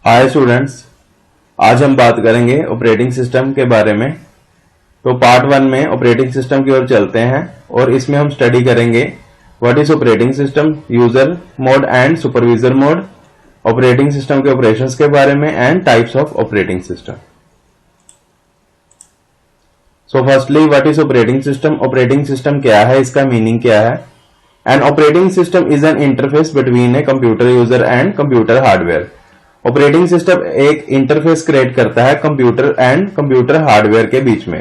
Hi students, आज हम बात करेंगे ऑपरेटिंग सिस्टम के बारे में। तो पार्ट 1 में ऑपरेटिंग सिस्टम की ओर चलते हैं और इसमें हम स्टडी करेंगे what is operating system, user mode and supervisor mode, operating system के ऑपरेशंस के बारे में and types of operating system. So firstly what is operating system? Operating system क्या है, इसका मीनिंग क्या है? N operating system is an interface between a computer user and computer hardware. Operating system एक इंटरफेस क्रिएट करता है computer and computer hardware के बीच में।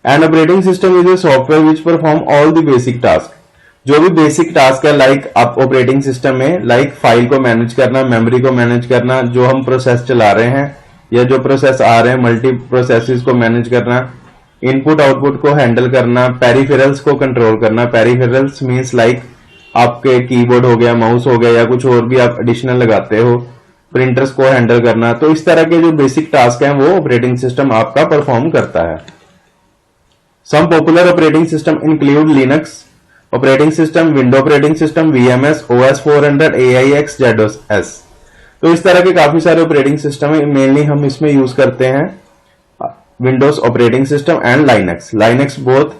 And operating system is a software which perform all the basic task. जो भी basic task है like आप operating system में लाइक फाइल को मैनेज करना, मेमोरी को मैनेज करना, जो हम प्रोसेस चला रहे हैं या जो प्रोसेस आ रहे हैं मल्टी प्रोसेसेस को मैनेज करना, इनपुट आउटपुट को हैंडल करना, पेरिफेरल्स को कंट्रोल करना। पेरिफेरल्स मीन्स लाइक आपके कीबोर्ड हो गया, माउस हो गया या कुछ और भी आप एडिशनल लगाते हो, प्रिंटर्स को हैंडल करना। तो इस तरह के जो बेसिक टास्क हैं वो ऑपरेटिंग सिस्टम आपका परफॉर्म करता है। Some popular operating system include Linux operating system, window operating system, VMS, OS 400, AIX, ZOS। तो इस तरह के काफी सारे ऑपरेटिंग सिस्टम है। मेनली हम इसमें यूज करते हैं Windows operating system and Linux. Linux both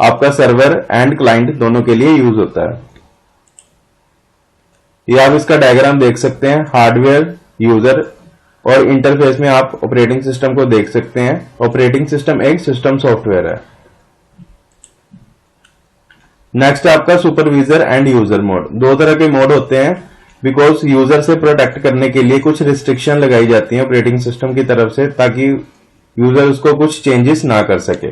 आपका सर्वर एंड क्लाइंट दोनों के लिए यूज होता है। ये आप इसका डायग्राम देख सकते हैं। हार्डवेयर, यूजर और इंटरफेस में आप ऑपरेटिंग सिस्टम को देख सकते हैं। ऑपरेटिंग सिस्टम एक सिस्टम सॉफ्टवेयर है। नेक्स्ट आपका सुपरवाइजर एंड यूजर मोड। दो तरह के मोड होते हैं बिकॉज यूजर से प्रोटेक्ट करने के लिए कुछ रिस्ट्रिक्शन लगाई जाती है ऑपरेटिंग सिस्टम की तरफ से ताकि यूजर उसको कुछ चेंजेस ना कर सके।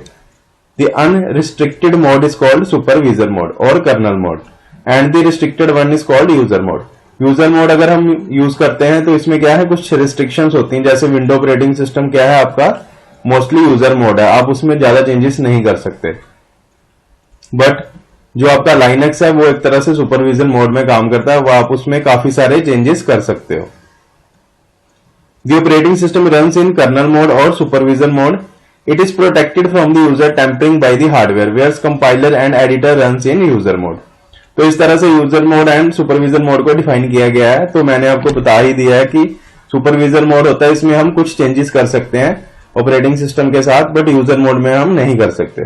The unrestricted mode is called supervisor mode और kernel mode and the restricted one is called user mode. User mode अगर हम यूज करते हैं तो इसमें क्या है, कुछ रिस्ट्रिक्शंस होती हैं। जैसे विंडो ऑपरेटिंग सिस्टम क्या है आपका, मोस्टली यूजर मोड है, आप उसमें ज्यादा चेंजेस नहीं कर सकते। बट जो आपका लाइनक्स है वो एक तरह से सुपरविजन मोड में काम करता है, वो आप उसमें काफी सारे चेंजेस कर सकते हो। The operating system runs in kernel mode or supervision mode. It is protected from the user tampering by the hardware, whereas compiler and editor runs in user mode. तो इस तरह से user mode and supervision mode को define किया गया है। तो मैंने आपको बता ही दिया है कि सुपरविजन मोड होता है, इसमें हम कुछ चेंजेस कर सकते हैं ऑपरेटिंग सिस्टम के साथ, बट यूजर मोड में हम नहीं कर सकते।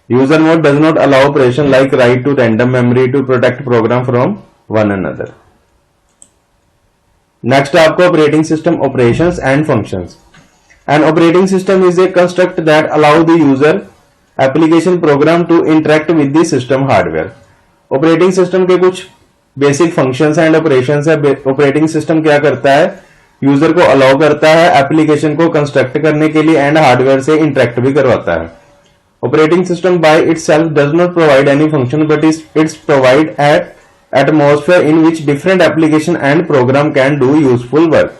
User mode does not allow operation like write to random memory to protect program from one another. Next आपको operating system operations and functions. An operating system is a construct that allow the user application program to interact with the system hardware. Operating system के कुछ basic functions and operations है। Operating system क्या करता है, user को allow करता है application को कंस्ट्रक्ट करने के लिए एंड हार्डवेयर से इंटरेक्ट भी करवाता है। Operating system by itself does not provide any function but it's provide eight atmosphere in which different application and program can do useful work।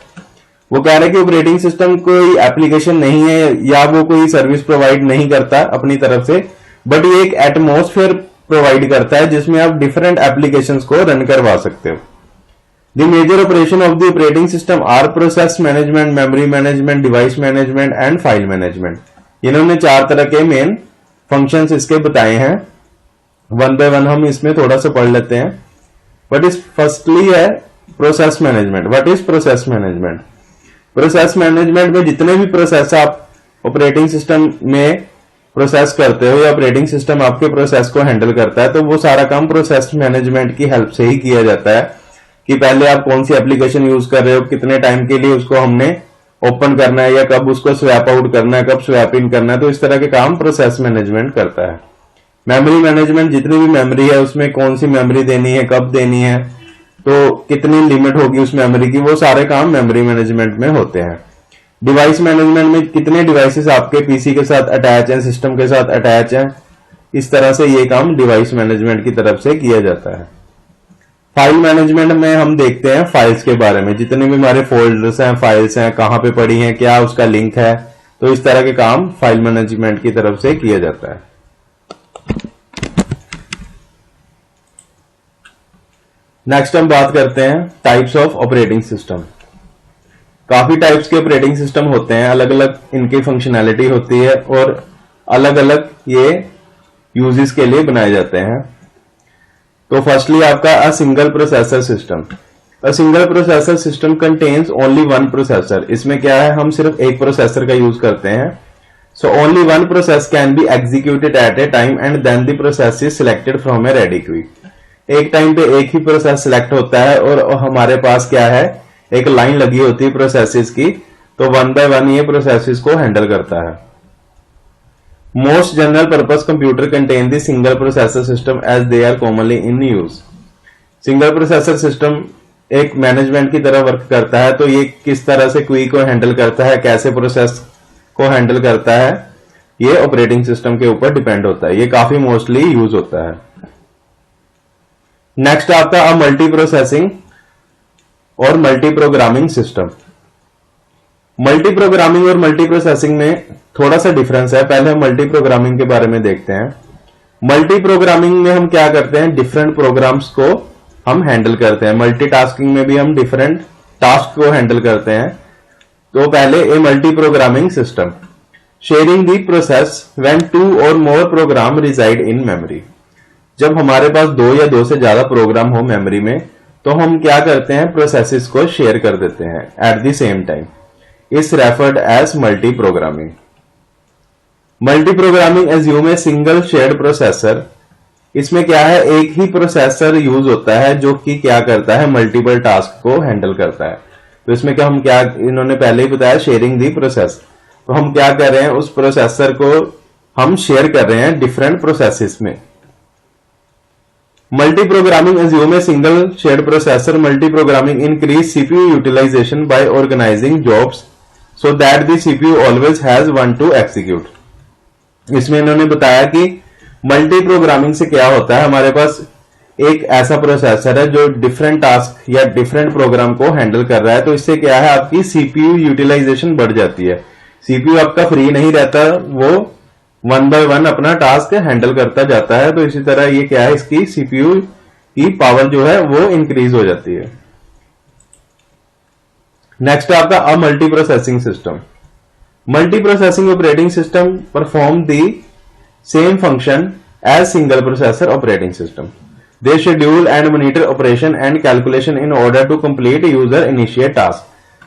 वो कह रहे हैं कि ऑपरेटिंग सिस्टम कोई एप्लीकेशन नहीं है या वो कोई सर्विस प्रोवाइड नहीं करता अपनी तरफ से, बट ये एक एटमॉस्फेयर प्रोवाइड करता है जिसमें आप डिफरेंट एप्लीकेशंस को रन करवा सकते हो। The major operation of the operating system are process management, memory management, device management and file management. इन्होंने 4 तरह के मेन फंक्शंस इसके बताए हैं। वन बाय वन हम इसमें थोड़ा सा पढ़ लेते हैं। What is firstly है process management. What is process management? Process management में जितने भी प्रोसेस आप ऑपरेटिंग सिस्टम में प्रोसेस करते हो या ऑपरेटिंग सिस्टम आपके प्रोसेस को हैंडल करता है, तो वो सारा काम प्रोसेस मैनेजमेंट की हेल्प से ही किया जाता है कि पहले आप कौन सी एप्लीकेशन यूज कर रहे हो, कितने टाइम के लिए उसको हमने ओपन करना है या कब उसको स्वैप आउट करना है, कब स्वैप इन करना है। तो इस तरह के काम प्रोसेस मैनेजमेंट करता है। मेमोरी मैनेजमेंट, जितनी भी मेमोरी है उसमें कौन सी मेमोरी देनी है, कब देनी है, तो कितनी लिमिट होगी उस मेमोरी की, वो सारे काम मेमोरी मैनेजमेंट में होते हैं। डिवाइस मैनेजमेंट में कितने डिवाइसेस आपके पीसी के साथ अटैच हैं, सिस्टम के साथ अटैच हैं, इस तरह से ये काम डिवाइस मैनेजमेंट की तरफ से किया जाता है। फाइल मैनेजमेंट में हम देखते हैं फाइल्स के बारे में, जितने भी हमारे फोल्डर्स हैं, फाइल्स हैं, कहां पे पड़ी हैं, क्या उसका लिंक है, तो इस तरह के काम फाइल मैनेजमेंट की तरफ से किया जाता है। नेक्स्ट हम बात करते हैं टाइप्स ऑफ ऑपरेटिंग सिस्टम। काफी टाइप्स के ऑपरेटिंग सिस्टम होते हैं, अलग अलग इनकी फंक्शनैलिटी होती है और अलग अलग ये यूजेस के लिए बनाए जाते हैं। तो फर्स्टली आपका a single processor system. A single processor system contains only one processor. इसमें क्या है, हम सिर्फ एक प्रोसेसर का यूज करते हैं। So only one process can be executed at a time and then the process is selected from a ready queue. एक टाइम पे एक ही प्रोसेस सिलेक्ट होता है और हमारे पास क्या है, एक लाइन लगी होती है प्रोसेसेस की, तो वन बाय वन ये प्रोसेसेस को हैंडल करता है। Most general purpose computer contain the single processor system as they are commonly in use. Single processor system एक मैनेजमेंट की तरह वर्क करता है। तो ये किस तरह से क्वी को हैंडल करता है, कैसे प्रोसेस को हैंडल करता है, ये ऑपरेटिंग सिस्टम के ऊपर डिपेंड होता है। ये काफी मोस्टली यूज होता है। नेक्स्ट आपका अब मल्टी प्रोसेसिंग और multi programming system. Multi programming और मल्टी प्रोसेसिंग में थोड़ा सा डिफरेंस है। पहले हम मल्टी प्रोग्रामिंग के बारे में देखते हैं। मल्टी प्रोग्रामिंग में हम क्या करते हैं, डिफरेंट प्रोग्राम्स को हम हैंडल करते हैं। मल्टीटास्किंग में भी हम डिफरेंट टास्क को हैंडल करते हैं। तो पहले a multi programming system sharing the process when two or more program reside in memory. जब हमारे पास दो या दो से ज्यादा प्रोग्राम हो मेमोरी में, तो हम क्या करते हैं, प्रोसेसेस को शेयर कर देते हैं at the same time. Is referred as multi programming. Multi programming assume a single shared processor. इसमें क्या है, एक ही प्रोसेसर यूज होता है जो कि क्या करता है, मल्टीपल टास्क को हैंडल करता है। तो इसमें क्या हम क्या, इन्होंने पहले ही बताया शेयरिंग दी प्रोसेस। तो हम क्या कर रहे हैं, उस प्रोसेसर को हम शेयर कर रहे हैं डिफरेंट प्रोसेसेस में। Multi programming assume a single shared processor. Multi programming increase CPU utilization by organizing jobs so that the CPU always has one to execute. इसमें इन्होंने बताया कि मल्टी प्रोग्रामिंग से क्या होता है, हमारे पास एक ऐसा प्रोसेसर है जो डिफरेंट टास्क या डिफरेंट प्रोग्राम को हैंडल कर रहा है। तो इससे क्या है, आपकी सीपीयू यूटिलाइजेशन बढ़ जाती है। सीपीयू आपका फ्री नहीं रहता, वो वन बाय वन अपना टास्क हैंडल करता जाता है। तो इसी तरह ये क्या है, इसकी सीपीयू की पावर जो है वो इंक्रीज हो जाती है। नेक्स्ट आपका a multi processing system. Multi processing operating system perform the same function as single processor operating system. They schedule and monitor operation and calculation in order to complete user initiate task.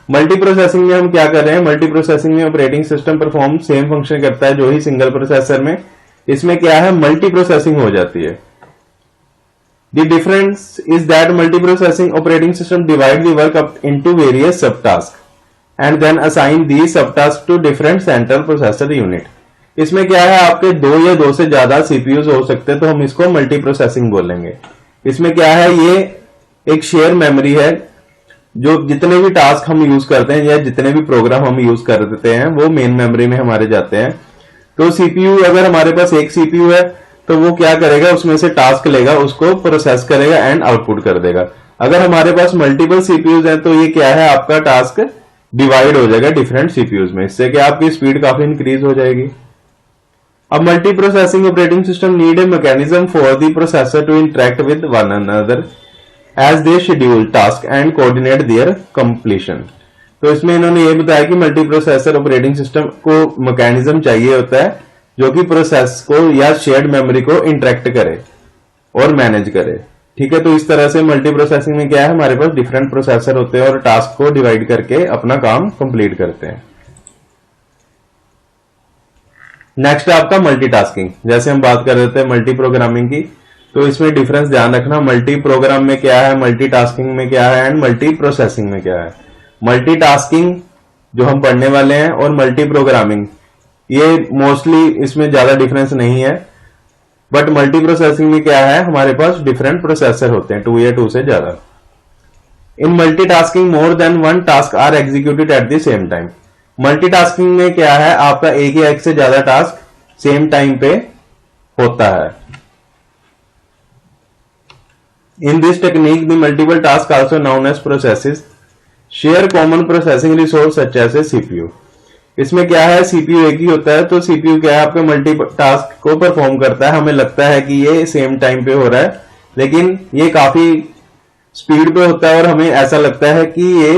Multi processing में हम क्या कर रहे हैं, multi processing में operating system perform same function करता है जो ही सिंगल प्रोसेसर में। इसमें क्या है, मल्टी प्रोसेसिंग हो जाती है। The difference is that multi processing operating system divide the work up into various sub task and then assign the sub task to different central processor unit. इसमें क्या है, आपके दो या दो से ज्यादा सीपीयूज हो सकते हैं, तो हम इसको मल्टी प्रोसेसिंग बोलेंगे। इसमें क्या है, ये एक शेयर मेमोरी है, जो जितने भी टास्क हम यूज करते हैं या जितने भी प्रोग्राम हम यूज कर देते हैं वो मेन मेमोरी में हमारे जाते हैं। तो सीपीयू, अगर हमारे पास एक सीपीयू है तो वो क्या करेगा, उसमें से टास्क लेगा, उसको प्रोसेस करेगा एंड आउटपुट कर देगा। अगर हमारे पास मल्टीपल सीपीयूज हैं तो ये क्या है, आपका टास्क डिवाइड हो जाएगा डिफरेंट सीपीयूज में। इससे क्या आपकी स्पीड काफी इंक्रीज हो जाएगी। अब multi processing operating system need a mechanism for the processor to interact with one another as they schedule task and coordinate their completion. तो इसमें इन्होंने ये बताया कि मल्टी प्रोसेसर ऑपरेटिंग सिस्टम को मैकेनिज्म चाहिए होता है जो कि प्रोसेस को या शेयर्ड मेमोरी को इंटरेक्ट करे और मैनेज करे। ठीक है, तो इस तरह से मल्टी प्रोसेसिंग में क्या है, हमारे पास डिफरेंट प्रोसेसर होते हैं और टास्क को डिवाइड करके अपना काम कंप्लीट करते हैं। नेक्स्ट आपका मल्टीटास्किंग। जैसे हम बात कर रहे थे मल्टी प्रोग्रामिंग की, तो इसमें डिफरेंस ध्यान रखना, मल्टी प्रोग्राम में क्या है, मल्टीटास्किंग में क्या है एंड मल्टी प्रोसेसिंग में क्या है। मल्टीटास्किंग जो हम पढ़ने वाले हैं और मल्टी प्रोग्रामिंग, ये मोस्टली इसमें ज्यादा डिफरेंस नहीं है। बट मल्टी प्रोसेसिंग में क्या है, हमारे पास डिफरेंट प्रोसेसर होते हैं, टू या टू से ज्यादा। In multitasking more than one task are executed at the same time. Multitasking में क्या है, आपका एक या एक से ज्यादा टास्क सेम टाइम पे होता है। In this technique, the multiple tasks, also known as processes, share common processing resource such as a CPU. इसमें क्या है, सीपीयू एक ही होता है, तो सीपीयू क्या है, आपके मल्टी टास्क को परफॉर्म करता है। हमें लगता है कि ये सेम टाइम पे हो रहा है, लेकिन ये काफी स्पीड पे होता है और हमें ऐसा लगता है कि ये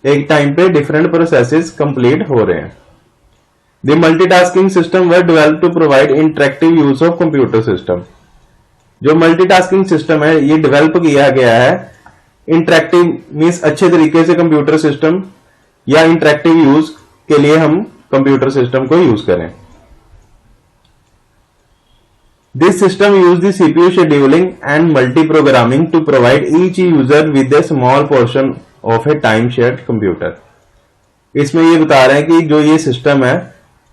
एक टाइम पे डिफरेंट प्रोसेसेस कंप्लीट हो रहे हैं। The multitasking system were developed to provide interactive use of computer system. जो मल्टीटास्किंग सिस्टम है ये डेवलप किया गया है इंटरेक्टिव मीन्स अच्छे तरीके से कंप्यूटर सिस्टम या इंटरेक्टिव यूज के लिए हम कंप्यूटर सिस्टम को यूज करें। This system use the CPU scheduling and multi programming to provide each user with a small portion of a time shared computer. इसमें ये बता रहे हैं कि जो ये सिस्टम है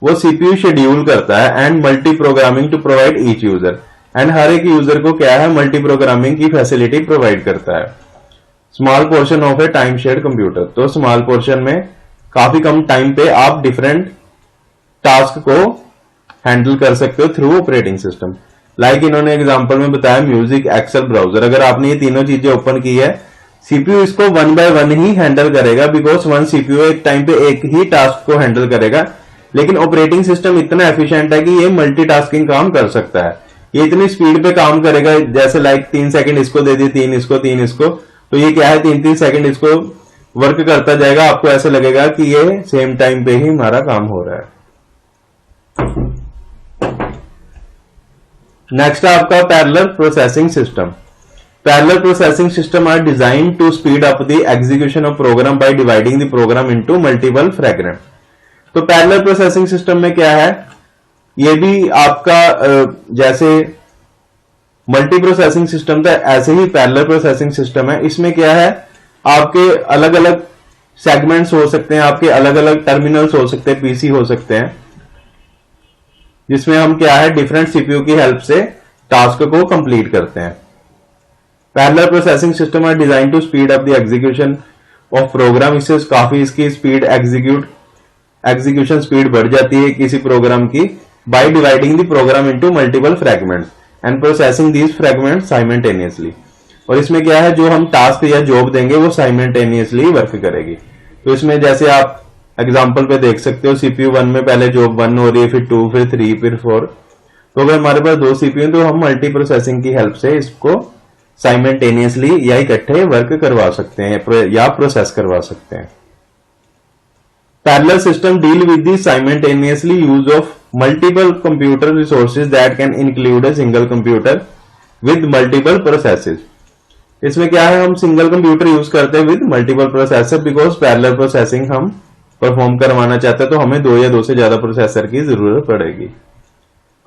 वो सीपीयू शेड्यूल करता है and multi programming to provide each user, and हर एक यूजर को क्या है मल्टी प्रोग्रामिंग की फैसिलिटी प्रोवाइड करता है। Small portion of a time shared computer, तो स्मॉल पोर्शन में काफी कम टाइम पे आप डिफरेंट टास्क को हैंडल कर सकते हो थ्रू ऑपरेटिंग सिस्टम। लाइक इन्होंने एग्जांपल में बताया म्यूजिक, एक्सेल, ब्राउजर। अगर आपने ये तीनों चीजें ओपन की है, सीपीयू इसको वन बाय वन ही हैंडल करेगा, बिकॉज वन सीपीयू एक टाइम पे एक ही टास्क को हैंडल करेगा। लेकिन ऑपरेटिंग सिस्टम इतना एफिशिएंट है कि ये मल्टीटास्किंग काम कर सकता है। ये इतनी स्पीड पे काम करेगा, जैसे लाइक 3 सेकंड इसको दे दी, 3 इसको, 3 इसको, तो ये क्या है 3-3 सेकंड इसको वर्क करता जाएगा। आपको ऐसा लगेगा कि ये सेम टाइम पे ही हमारा काम हो रहा है। नेक्स्ट है आपका parallel processing system. Parallel processing system are design to speed up the execution of program by dividing the program into multiple fragment. तो पैरेलल प्रोसेसिंग सिस्टम में क्या है, ये भी आपका जैसे मल्टी प्रोसेसिंग सिस्टम था ऐसे ही पैरेलल प्रोसेसिंग सिस्टम है। इसमें क्या है, आपके अलग अलग सेगमेंट्स हो सकते हैं, आपके अलग अलग टर्मिनल्स हो सकते हैं, पीसी हो सकते हैं, जिसमें हम क्या है डिफरेंट सीपीयू की हेल्प से टास्क को कंप्लीट करते हैं। Parallel processing system are design to speed up the execution of program. इससे काफी इसकी स्पीड एग्जीक्यूशन स्पीड बढ़ जाती है किसी प्रोग्राम की, bye dividing the program into multiple fragments and processing these fragments simultaneously. और इसमें क्या है, जो हम टास्क या जॉब देंगे वो साइमल्टेनियसली वर्क करेगी। तो इसमें जैसे आप एग्जांपल पे देख सकते हो, सीपीयू 1 में पहले जॉब 1 हो रही है, फिर 2, फिर 3, फिर 4। तो अगर हमारे पास 2 सीपीयू तो हम मल्टी प्रोसेसिंग की हेल्प से इसको साइमल्टेनियसली या इकट्ठे वर्क करवा सकते हैं या प्रोसेस करवा सकते हैं। Parallel system deal with the simultaneously use of multiple computer resources that can include a single computer with multiple processes. इसमें क्या है, हम सिंगल कंप्यूटर यूज करते हैं with multiple processor, because parallel processing हम परफॉर्म करवाना चाहते हैं तो हमें 2 या 2 से ज्यादा प्रोसेसर की जरूरत पड़ेगी।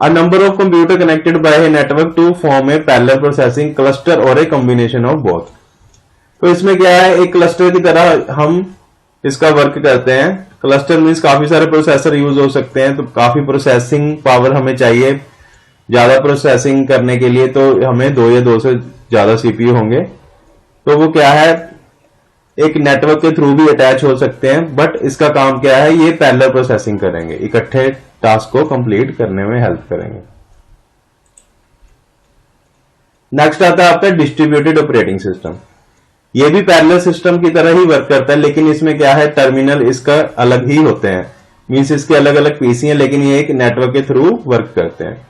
A number of computer connected by a network to form a parallel processing cluster or a combination of both. तो इसमें क्या है, एक क्लस्टर की तरह हम इसका वर्क करते हैं। क्लस्टर मीन्स काफी सारे प्रोसेसर यूज हो सकते हैं, तो काफी प्रोसेसिंग पावर हमें चाहिए ज्यादा प्रोसेसिंग करने के लिए, तो हमें 2 या 2 से ज्यादा सीपीयू होंगे। तो वो क्या है, एक नेटवर्क के थ्रू भी अटैच हो सकते हैं, बट इसका काम क्या है, ये पैरेलल प्रोसेसिंग करेंगे, इकट्ठे टास्क को कंप्लीट करने में हेल्प करेंगे। नेक्स्ट आता है आपका डिस्ट्रीब्यूटेड ऑपरेटिंग सिस्टम। ये भी पैरेलल सिस्टम की तरह ही वर्क करता है, लेकिन इसमें क्या है, टर्मिनल इसका अलग ही होते हैं, मींस इसके अलग अलग पीसी हैं, लेकिन ये एक नेटवर्क के थ्रू वर्क करते हैं।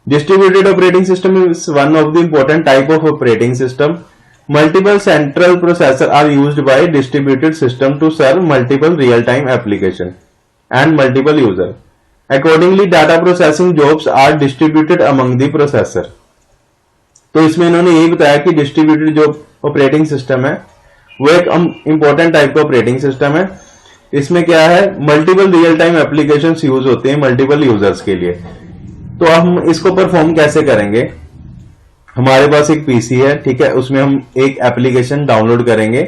Distributed operating system is one of the important type of operating system. Multiple central processors are used by distributed system to serve multiple real-time application and multiple user. Accordingly, data processing jobs are distributed among the processor. तो इसमें इन्होंने यही बताया कि distributed जो operating system है वो एक इंपॉर्टेंट टाइप का ऑपरेटिंग सिस्टम है। इसमें क्या है, multiple real time applications use होते हैं मल्टीपल यूजर्स के लिए। तो हम इसको परफॉर्म कैसे करेंगे, हमारे पास एक पीसी है, ठीक है, उसमें हम एक एप्लीकेशन डाउनलोड करेंगे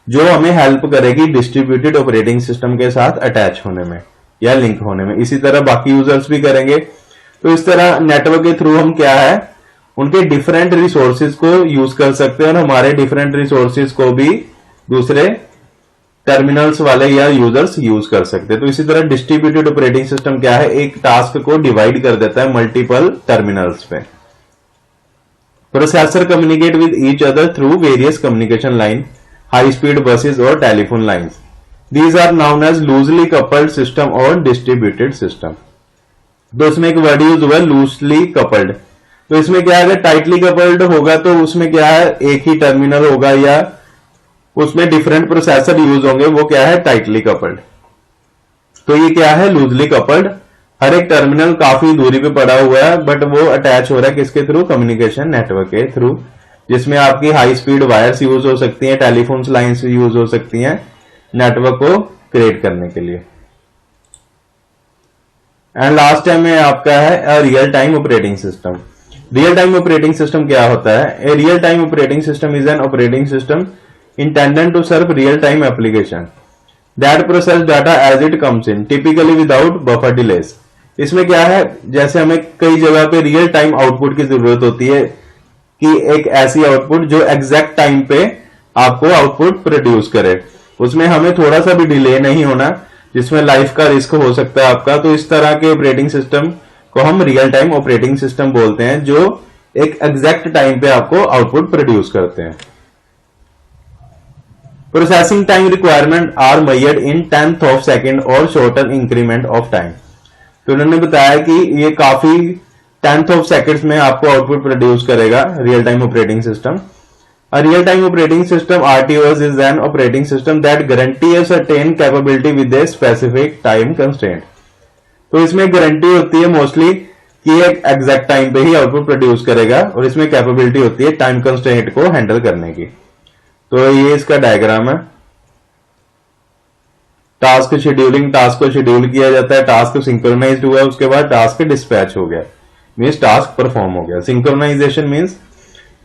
जो हमें हेल्प करेगी डिस्ट्रीब्यूटेड ऑपरेटिंग सिस्टम के साथ अटैच होने में या लिंक होने में। इसी तरह बाकी यूजर्स भी करेंगे। तो इस तरह नेटवर्क के थ्रू हम क्या है, उनके डिफरेंट रिसोर्सेज को यूज कर सकते हैं और हमारे डिफरेंट रिसोर्सेज को भी दूसरे टर्मिनल्स वाले या यूजर्स यूज कर सकते हैं। तो इसी तरह डिस्ट्रीब्यूटेड ऑपरेटिंग सिस्टम क्या है, एक टास्क को डिवाइड कर देता है मल्टीपल टर्मिनल्स पे। Processor communicate with each other through various communication line, high-speed buses or telephone lines. These are known as loosely coupled system और distributed system. तो इसमें एक वर्ड यूज हुआ loosely coupled। तो इसमें क्या है, अगर tightly coupled होगा तो उसमें क्या है, एक ही टर्मिनल होगा या उसमें डिफरेंट प्रोसेसर यूज होंगे, वो क्या है tightly coupled। तो ये क्या है loosely coupled, हर एक टर्मिनल काफी दूरी पे पड़ा हुआ है, बट वो अटैच हो रहा है किसके थ्रू, कम्युनिकेशन नेटवर्क के थ्रू। जिसमें आपकी हाई स्पीड वायर्स यूज हो सकती हैं, टेलीफोन्स लाइन्स यूज हो सकती हैं नेटवर्क को क्रिएट करने के लिए। एंड लास्ट टाइम में आपका है real time operating system. Real time operating system क्या होता है? A real time operating system is an operating system intended to serve real time application that process data as it comes in, typically without buffer delays। इसमें क्या है, जैसे हमें कई जगह पे रियल टाइम आउटपुट की जरूरत होती है कि एक ऐसी आउटपुट जो एग्जैक्ट टाइम पे आपको आउटपुट प्रोड्यूस करे, उसमें हमें थोड़ा सा भी डिले नहीं होना, जिसमें लाइफ का रिस्क हो सकता है आपका। तो इस तरह के ऑपरेटिंग सिस्टम को हम रियल टाइम ऑपरेटिंग सिस्टम बोलते हैं, जो एक एग्जैक्ट टाइम पे आपको आउटपुट प्रोड्यूस करते हैं। Processing time requirement are measured in tenth of second और shorter increment of time। तो उन्होंने बताया कि ये काफी tenth of seconds में आपको आउटपुट प्रोड्यूस करेगा real time operating system. A real time operating system RTOS is an operating system that guarantee a certain capability with a specific time constraint। तो इसमें गारंटी होती है मोस्टली कि एक exact time पे ही आउटपुट प्रोड्यूस करेगा, और इसमें कैपेबिलिटी होती है टाइम कंस्ट्रेंट को हैंडल करने की। तो ये इसका डायग्राम है। टास्क शेड्यूलिंग, टास्क को शेड्यूल किया जाता है, टास्क सिंक्रोनाइज्ड हुआ, उसके बाद टास्क डिस्पैच हो गया, मीन्स टास्क परफॉर्म हो गया। Synchronization means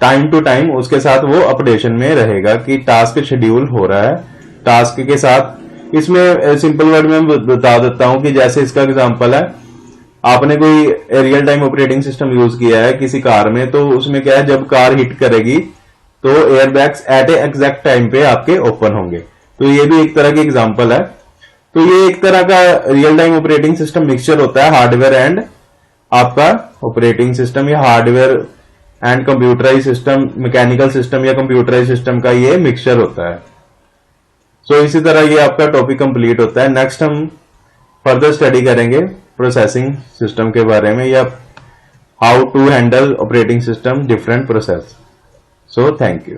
time to time उसके साथ वो अपडेशन में रहेगा कि टास्क शेड्यूल हो रहा है टास्क के साथ। इसमें सिंपल वर्ड में बता देता हूं कि जैसे इसका एग्जांपल है, आपने कोई real time operating system use किया है किसी कार में, तो उसमें क्या है, जब कार हिट करेगी तो एयरबैग्स एट ए एग्जैक्ट टाइम पे आपके ओपन होंगे। तो ये भी एक तरह की एग्जांपल है। तो ये एक तरह का real time operating system mixture होता है हार्डवेयर एंड आपका ऑपरेटिंग सिस्टम, या hardware and computerize system, mechanical system या कंप्यूटराइज सिस्टम का ये मिक्सचर होता है। सो इसी तरह ये आपका टॉपिक कंप्लीट होता है। नेक्स्ट हम फर्दर स्टडी करेंगे प्रोसेसिंग सिस्टम के बारे में, या how to handle operating system different process. So thank you.